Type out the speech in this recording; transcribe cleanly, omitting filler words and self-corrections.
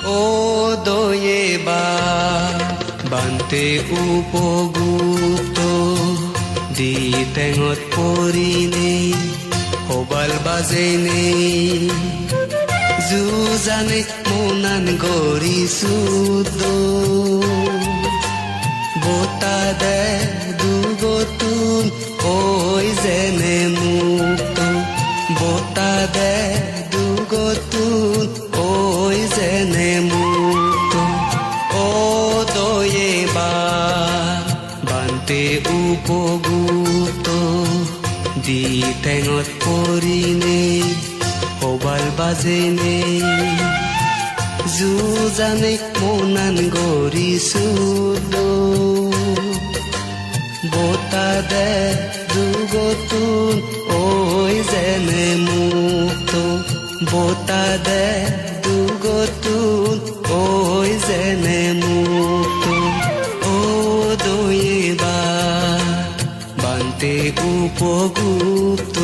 ও দয়েবা বান্তে উপগুপ্ত দি টেঙত পৰিনে হবাল বাজেনে যুজানে মনান গৰিছো বতা দে দুগতুন ঐ যেনে মুক্ত বতা দে দুগতুন ঐ যেনে মুক্ত ও দয়েবা বান্তে উপগুপ্ত দি টেঙত পৰিনে হবাল বাজেনে যুজানে মনান গৰিছো বতা দে দুগতুন ঐ যেনে মুক্ত বতা দে দুগতুন ঐ যেনে মুক্ত ও দয়েবা বান্তে উপগুপ্ত